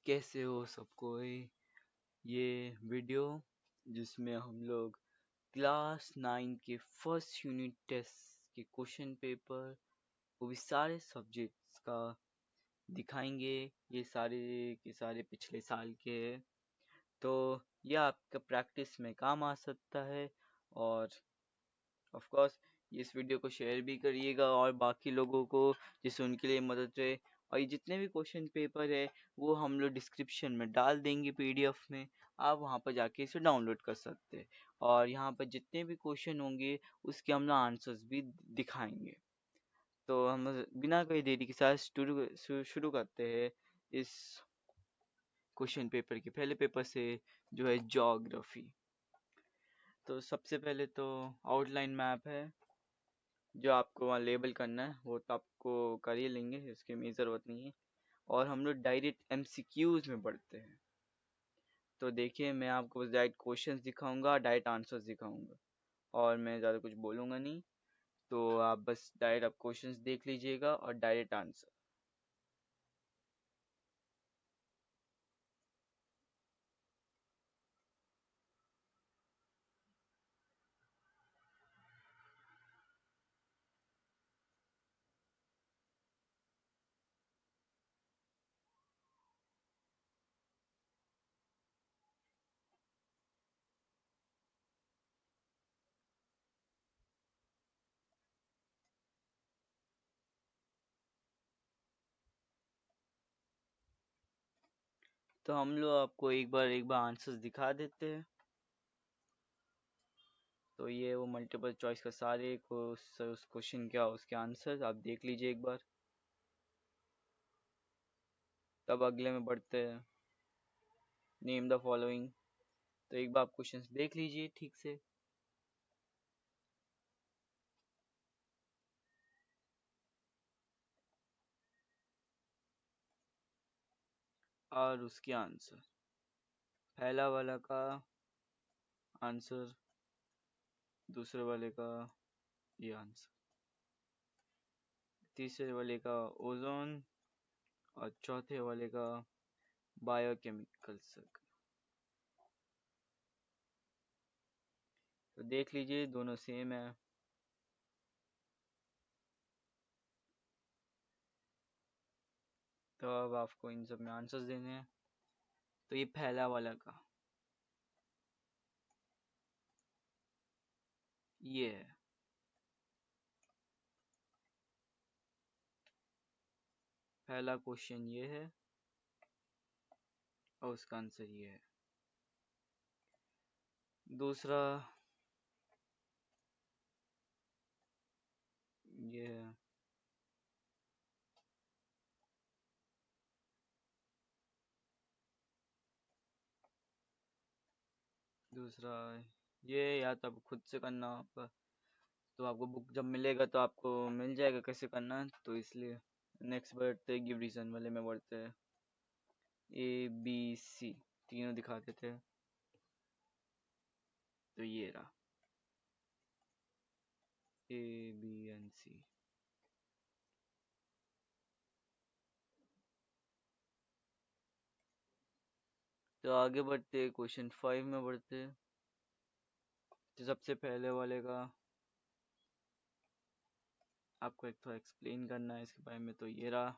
कैसे हो सब कोई। ये वीडियो जिसमें हम लोग क्लास 9 के फर्स्ट यूनिट टेस्ट के क्वेश्चन पेपर, वो भी सारे सब्जेक्ट्स का दिखाएंगे। ये सारे के सारे पिछले साल के हैं, तो यह आपका प्रैक्टिस में काम आ सकता है। और ऑफ कोर्स इस वीडियो को शेयर भी करिएगा और बाकी लोगों को, जिससे उनके लिए मदद रहे। और ये जितने भी क्वेश्चन पेपर है वो हम लोग डिस्क्रिप्शन में डाल देंगे पीडीएफ में, आप वहाँ पर जाके इसे डाउनलोड कर सकते हैं। और यहाँ पर जितने भी क्वेश्चन होंगे उसके हम लोग आंसर्स भी दिखाएंगे। तो हम बिना कोई देरी के साथ शुरू करते हैं इस क्वेश्चन पेपर के पहले पेपर से, जो है ज्योग्राफी। तो सबसे पहले तो आउटलाइन मैप है जो आपको वहाँ लेबल करना है, वो तो आपको कर ही लेंगे, इसकी हमें ज़रूरत नहीं है। और हम लोग डायरेक्ट एमसीक्यूज में पढ़ते हैं। तो देखिए, मैं आपको बस डायरेक्ट क्वेश्चंस दिखाऊंगा, डायरेक्ट आंसर्स दिखाऊंगा, और मैं ज़्यादा कुछ बोलूँगा नहीं। तो आप बस डायरेक्ट आप क्वेश्चंस देख लीजिएगा और डायरेक्ट आंसर। तो हम लोग आपको एक बार आंसर्स दिखा देते हैं। तो ये वो मल्टीपल चॉइस का सारे को उस क्वेश्चन क्या उसके आंसर्स आप देख लीजिए एक बार, तब अगले में बढ़ते हैं। Name the following. तो एक बार आप क्वेश्चंस देख लीजिए ठीक से और उसके आंसर। पहला वाला का आंसर, दूसरे वाले का ये आंसर, तीसरे वाले का ओजोन, और चौथे वाले का बायोकेमिकल सर्कल। तो देख लीजिए दोनों सेम है। तो अब आपको इन सब में आंसर्स देने हैं। तो ये पहला वाला का ये है। पहला क्वेश्चन ये है और उसका आंसर ये है। दूसरा ये है। दूसरा ये, या तो आपको खुद से करना होगा। तो आपको बुक जब मिलेगा तो आपको मिल जाएगा कैसे करना है, तो इसलिए नेक्स्ट बढ़ते गिव रीजन वाले में बढ़ते हैं। ए बी सी तीनों दिखाते थे, तो ये रहा ए बी एंड सी। तो आगे बढ़ते क्वेश्चन 5 में बढ़ते। तो सबसे पहले वाले का आपको एक थोड़ा एक्सप्लेन करना है इसके बारे में, तो ये रहा।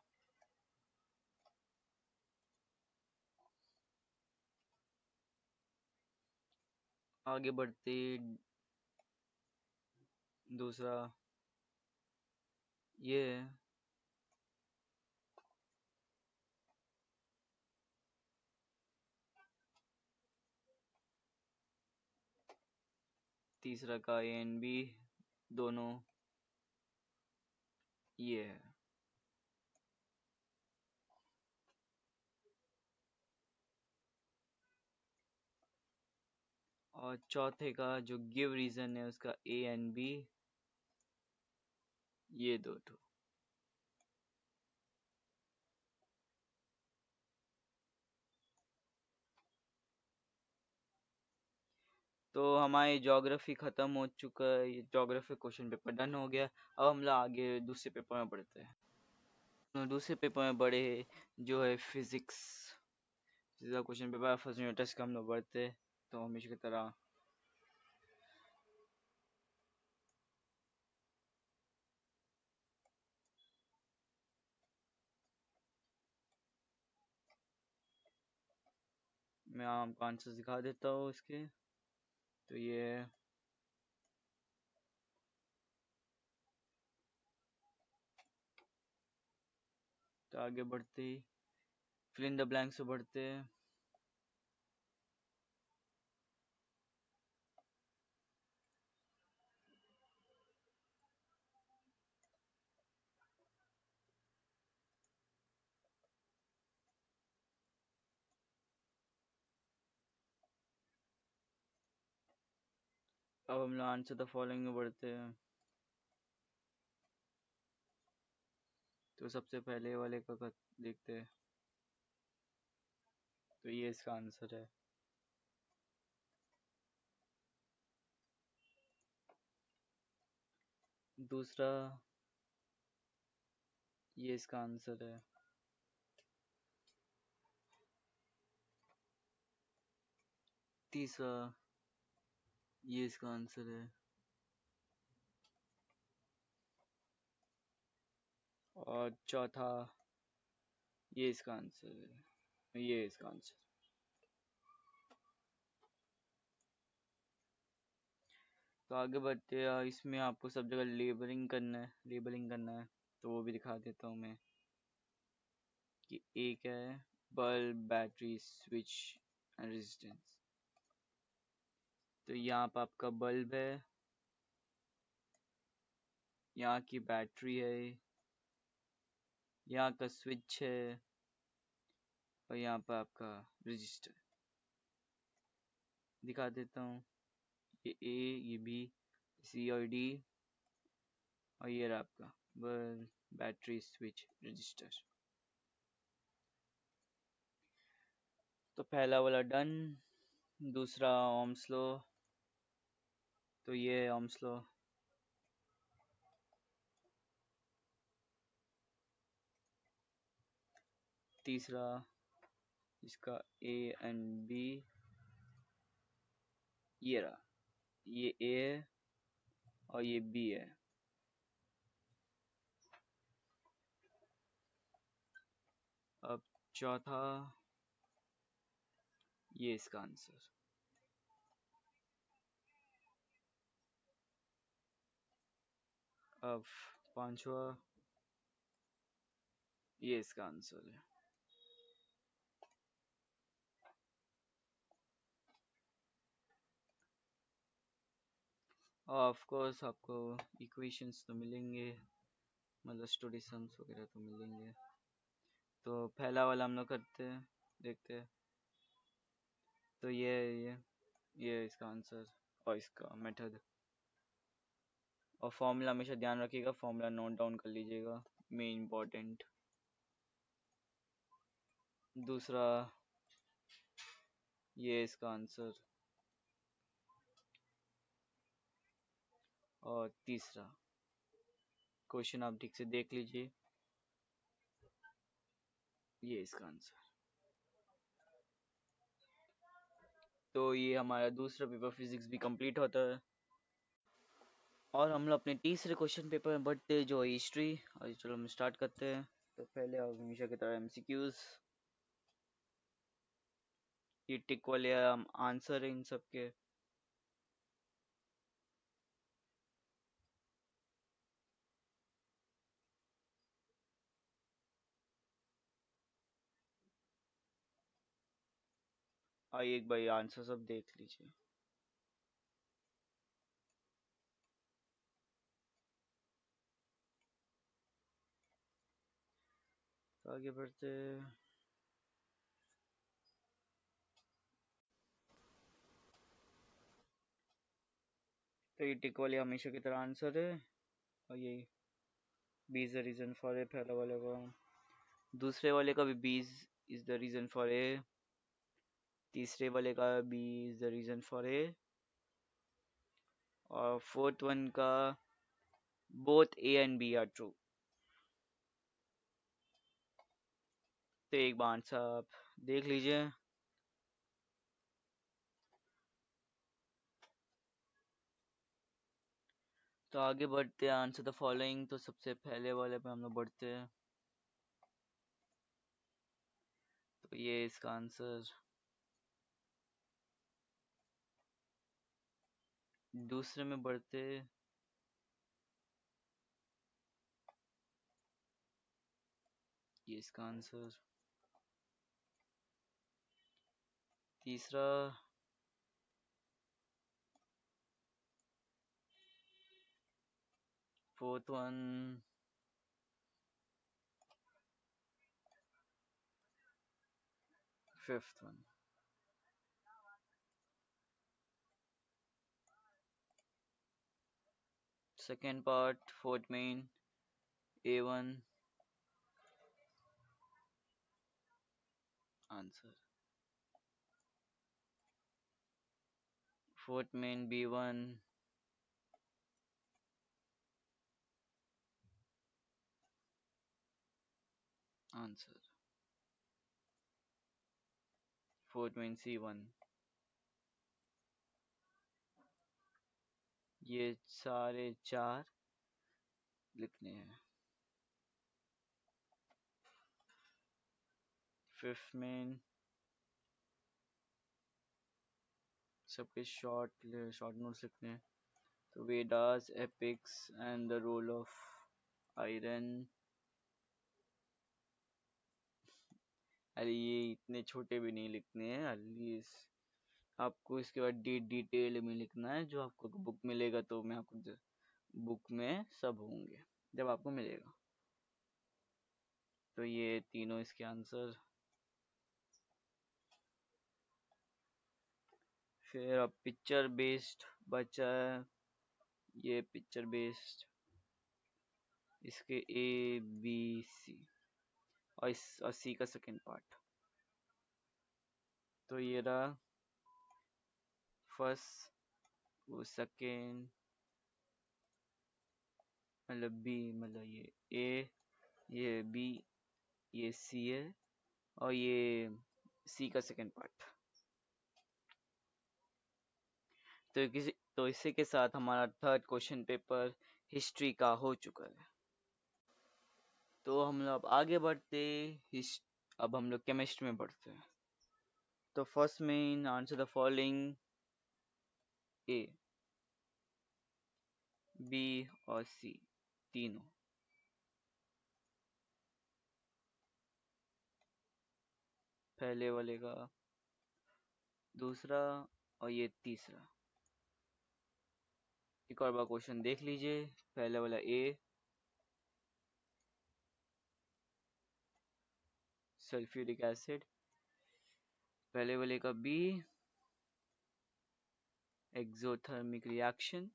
आगे बढ़ते दूसरा ये है। तीसरा का ए एंड बी दोनों ये है। और चौथे का जो गिव रीजन है उसका ए एंड बी ये दो ठो। तो हमारी ज्योग्राफी खत्म हो चुका है, ये ज्योग्राफी क्वेश्चन पेपर डन हो गया। अब हम लोग आगे दूसरे पेपर में पढ़ते हैं। तो दूसरे पेपर में बढ़े जो है फिजिक्स। सीधा question paper first unit test का हम लोग बढ़ते तो हमेशा की तरह मैं आपको आंसर दिखा देता हूँ इसके। तो ये तो आगे बढ़ते ही फिल इन द ब्लैंक से बढ़ते हैं। अब हम लोग आंसर द फॉलोइंग में बढ़ते हैं। तो सबसे पहले वाले का देखते हैं। तो ये इसका आंसर है। दूसरा ये इसका आंसर है। तीसरा ये इसका आंसर है। और चौथा ये इसका आंसर है। ये इसका आंसर। तो आगे बढ़ते हैं। इसमें आपको सब जगह लेबलिंग करना है तो वो भी दिखा देता हूँ मैं कि एक है bulb, battery, switch and resistance. तो यहाँ पर आपका बल्ब है, यहाँ की बैटरी है, यहाँ का स्विच है और यहाँ पर आपका रजिस्टर। दिखा देता हूँ। ये ए, ये बी, सी और डी और ये रहा आपका बल्ब, बैटरी, स्विच, रजिस्टर। तो पहला वाला डन। दूसरा ओम्स लॉ। तो ये है ओम्स लॉ। तीसरा इसका ए एंड बी, ये रहा, ये ए है और ये बी है। अब चौथा ये इसका आंसर। अब पांचवा ये इसका आंसर है। ऑफ कोर्स आपको इक्वेशंस तो मिलेंगे, मतलब स्टडी सम्स वगैरह तो मिलेंगे। तो पहला वाला हम लोग करते हैं, देखते हैं। तो ये इसका आंसर और इसका मेथड। और फॉर्मूला हमेशा ध्यान रखिएगा, फॉर्मूला नोट डाउन कर लीजिएगा, मेन इम्पोर्टेंट। दूसरा ये इसका आंसर और तीसरा क्वेश्चन आप ठीक से देख लीजिए, ये इसका आंसर। तो ये हमारा दूसरा पेपर फिजिक्स भी कंप्लीट होता है और हम लोग अपने तीसरे क्वेश्चन पेपर में बढ़ते हैं जो हिस्ट्री। और चलो हम स्टार्ट करते हैं। तो पहले आप हमेशा की तरह एमसीक्यूज, ये टिक वाले आंसर है इन सब के। आइए एक बार आंसर सब देख लीजिए। तो आगे बढ़ते हैं। तो ये टिक वाले हमेशा की तरह आंसर है और ये B is the reason for A, पहला वाले का। दूसरे वाले का भी B is the reason for A. तीसरे वाले का B is the reason for A. और फोर्थ वन का both A and B are true. तो एक बार आंसर आप देख लीजिए। तो आगे बढ़ते हैं, आंसर द फॉलोइंग। तो सबसे पहले वाले पे हम लोग बढ़ते हैं। तो ये इसका आंसर। दूसरे में बढ़ते, ये इसका आंसर। तीसरा, fourth one, fifth one. Second part, fourth main, A1 answer. Fourth main B1 answer. Fourth main C1। ये सारे चार लिखने हैं। फिफ्थ मेन, सबके शॉर्ट शॉर्ट नोट्स लिखने हैं। तो Vedas, epics and the role of iron. अरे ये इतने छोटे भी नहीं लिखने हैं अली। आपको इसके बाद डिटेल में लिखना है। जो आपको बुक मिलेगा तो मैं आपको बुक में सब होंगे जब आपको मिलेगा। तो ये तीनों इसके आंसर। फिर अब पिक्चर बेस्ड बचा है। ये पिक्चर बेस्ड, इसके A B C और C का सेकेंड पार्ट। तो ये रहा फर्स्ट, वो सेकेंड, मतलब B, मतलब ये A, ये B, ये C है, और ये C का सेकेंड पार्ट। तो इसी के साथ हमारा थर्ड क्वेश्चन पेपर हिस्ट्री का हो चुका है। तो हम लोग अब आगे बढ़ते, अब हम लोग केमिस्ट्री में बढ़ते हैं। तो first main answer the following A, B और C तीनों। पहले वाले का दूसरा, और ये तीसरा। एक और बार क्वेश्चन देख लीजिए। पहले वाला A सल्फ्यूरिक एसिड, पहले वाले का B एक्सोथर्मिक रिएक्शन,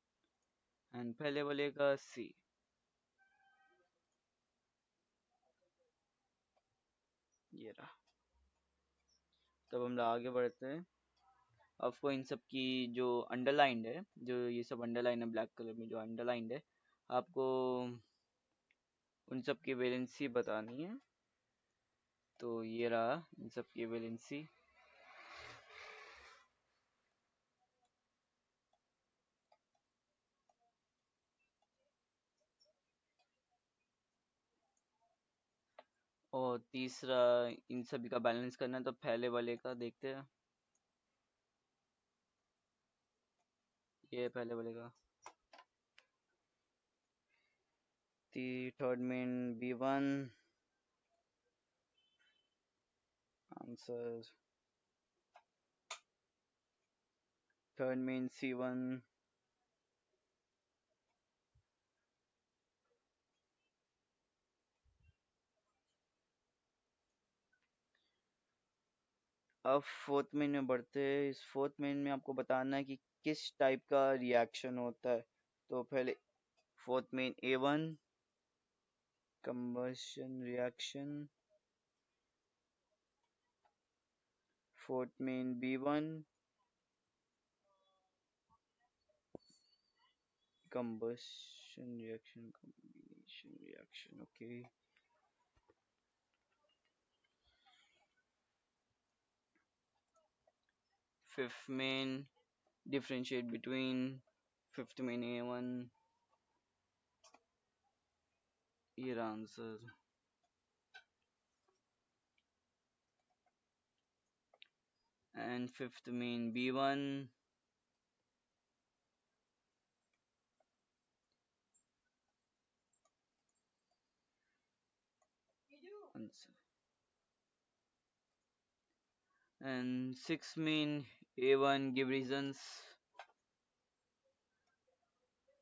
एंड पहले वाले का C। ये रहा। तब हम लोग आगे बढ़ते हैं। आपको इन सब की जो अंडरलाइंड है, जो ये सब अंडरलाइन है ब्लैक कलर में जो अंडरलाइंड है, आपको उन सब की वैलेंसी बतानी है। तो ये रहा इन सब की वैलेंसी। और तीसरा, इन सभी का बैलेंस करना है। तो पहले वाले का देखते हैं। ये पहले वाले का third main B1 answer. Third main C1, अब फोर्थ मेन में बढ़ते हैं। इस फोर्थ मेन में आपको बताना है कि किस टाइप का रिएक्शन होता है। तो पहले fourth main A1 combustion reaction, fourth main B1 combustion reaction combination reaction, okay. Fifth main differentiate between fifth main A1 ये रहा answer. And fifth main B1 answer. And six main A1 give reasons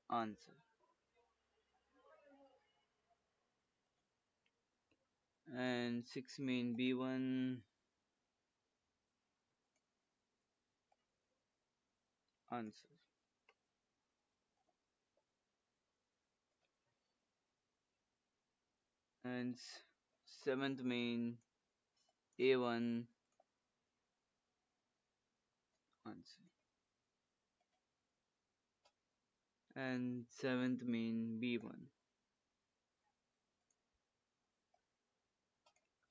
answer. And six mean B1 answer. And seventh mean A1 answer. And seventh mean B1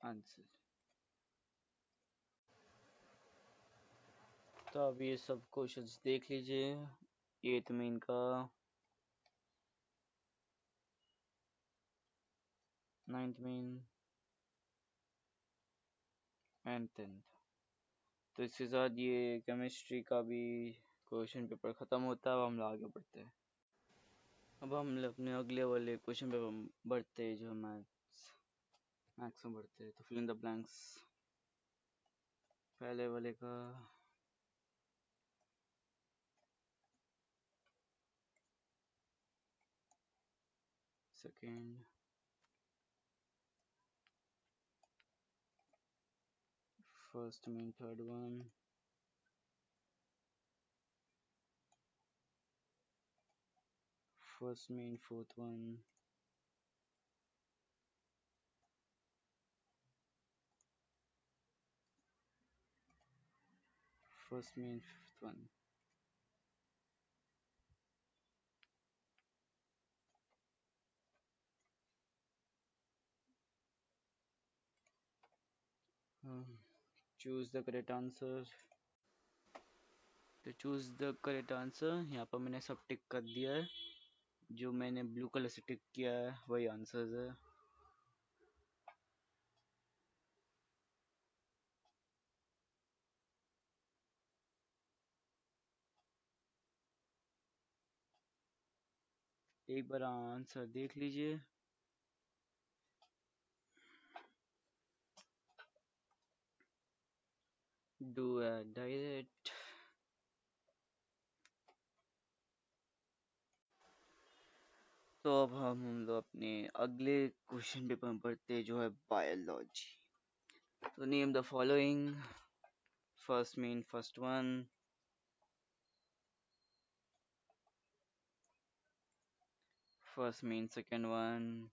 answer. तो अब ये सब questions देख लीजिए, एथ main का, नाइन्थ मेन एंड टेंथ। तो इसके साथ ये केमिस्ट्री का भी क्वेश्चन पेपर ख़त्म होता है। अब हम लोग आगे बढ़ते हैं। अब हम लोग अपने अगले वाले क्वेश्चन पेपर बढ़ते हैं, जो मैथ्स में बढ़ते हैं। तो फिल इन द ब्लैंक्स। पहले वाले का second, first mean third one, first mean fourth one, first mean fifth one. Choose the correct answer. तो चूज द करेक्ट आंसर, यहाँ पर मैंने सब टिक कर दिया है। जो मैंने ब्लू कलर से टिक किया है वही आंसर्स है। एक बार आंसर देख लीजिए। Do direct. तो अब हम लोग अपने अगले क्वेश्चन पेपर में पढ़ते हैं, जो है बायोलॉजी। तो name the following. First mean first one, first mean second one,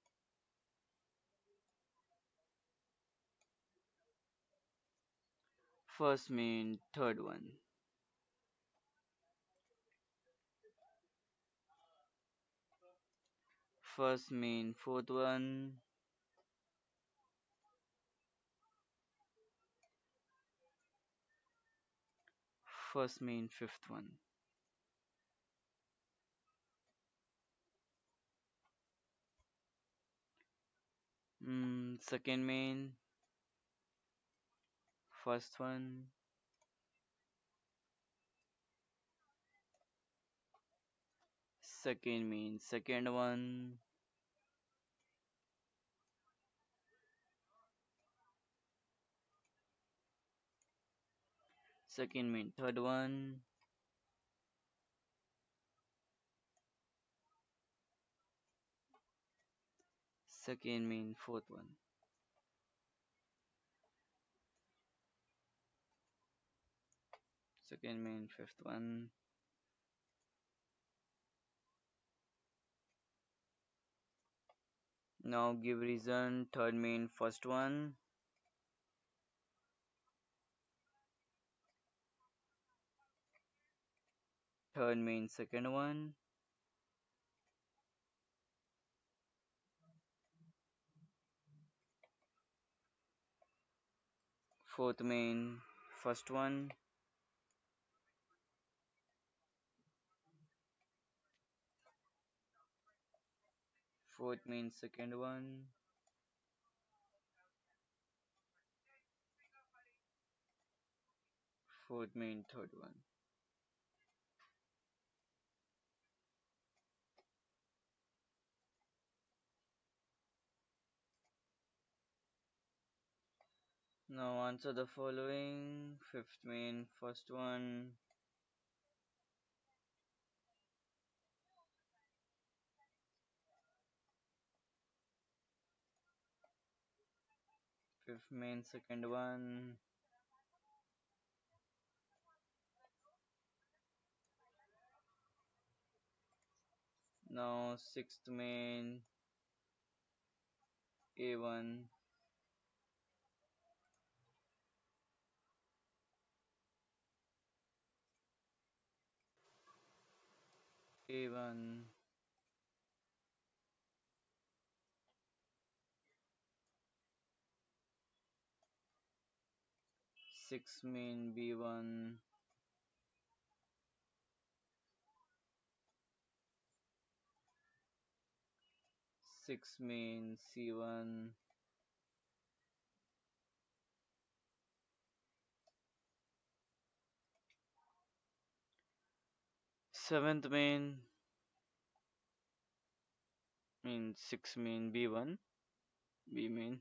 first mean third one, first mean fourth one, first mean fifth one. Second main, first one, second main, second one, second main, third one, second main, fourth one. Second main, fifth one. Now give reason. Third main, first one. Third main, second one. Fourth main, first one. Fourth means second one. Fourth means third one. Now answer the following. Fifth mean first one. Fifth mean second one. Now sixth mean A1. A1. Six mean B1. Six mean C1. Seventh mean six mean B1. B mean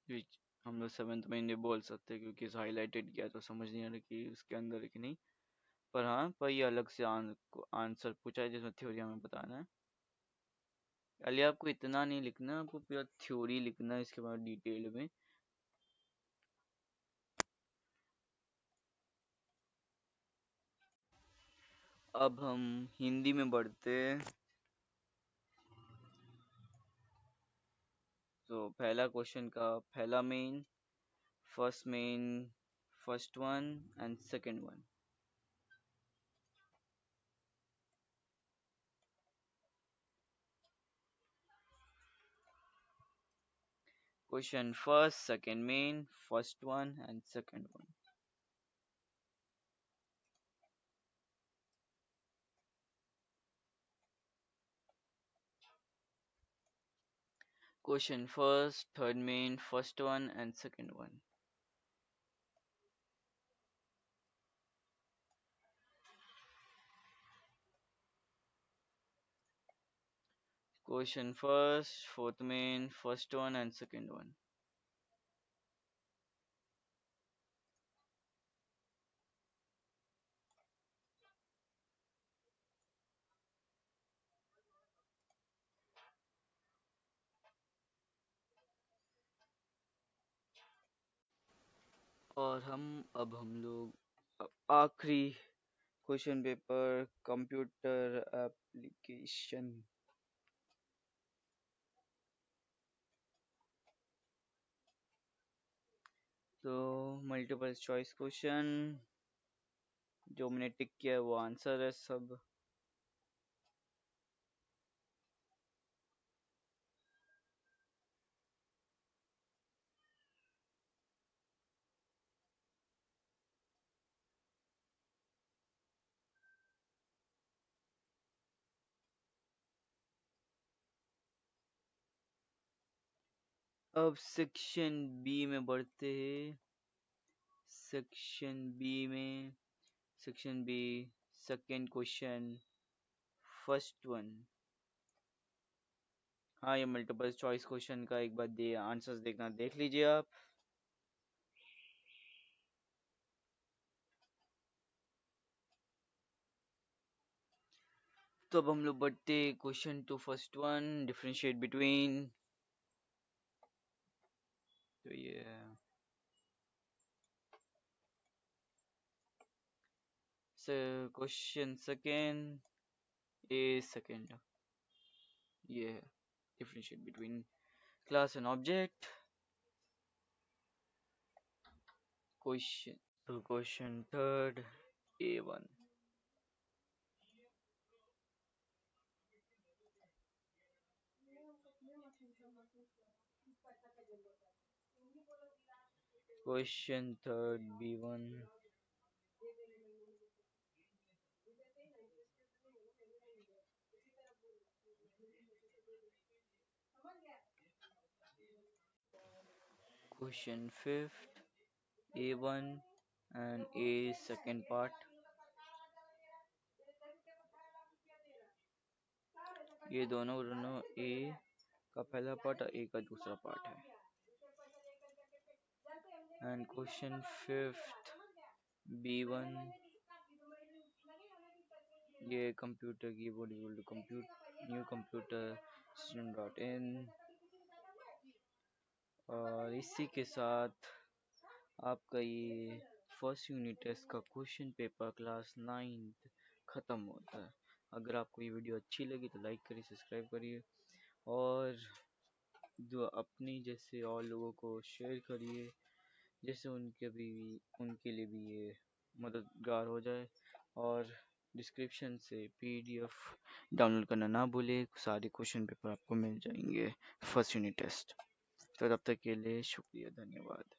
which हम लोग seventh में नहीं बोल सकते क्योंकि इस highlighted किया तो समझ नहीं आ रहा कि उसके अंदर है कि नहीं। पर हाँ, पर ये अलग से आंसर पूछा है जिसमें थ्योरी हमें बताना है। अली आपको इतना नहीं लिखना, आपको पूरा थ्योरी लिखना है इसके बाद डिटेल में। अब हम हिंदी में बढ़ते हैं। तो पहला क्वेश्चन का पहला main, first main, first one and second one. Question first, second main, first one and second one. Question first, third main, first one and second one. Question first, fourth main, first one and second one. और हम लोग आखिरी question paper, computer application. तो multiple choice question जो मैंने टिक किया है वो आंसर है सब। अब सेक्शन बी में बढ़ते हैं। सेक्शन बी में, section B, second question, first one. हाँ, ये मल्टीपल चॉइस क्वेश्चन का एक बार दे आंसर्स देखना, देख लीजिए आप। तो अब हम लोग बढ़ते question to first one, differentiate between. तो ये क्वेश्चन सेकेंड, ए सेकेंड, ये है differentiate between class and object. Question तो question third, A1। Question third B1। Question fifth, A1 and A second part. ये दोनों दोनों A का पहला पार्ट और A का दूसरा पार्ट है। एंड क्वेश्चन फिफ्थ, B1, ये computer keyboard new computer student.in। और इसी के साथ आपका ये फर्स्ट यूनिट टेस्ट का क्वेश्चन पेपर क्लास 9 ख़त्म होता है। अगर आपको ये वीडियो अच्छी लगी तो लाइक करिए, सब्सक्राइब करिए और जो अपनी जैसे और लोगों को शेयर करिए, जैसे उनके लिए भी ये मददगार हो जाए। और डिस्क्रिप्शन से PDF डाउनलोड करना ना भूलिए, सारे क्वेश्चन पेपर आपको मिल जाएंगे फर्स्ट यूनिट टेस्ट। तो तब तक के लिए शुक्रिया, धन्यवाद।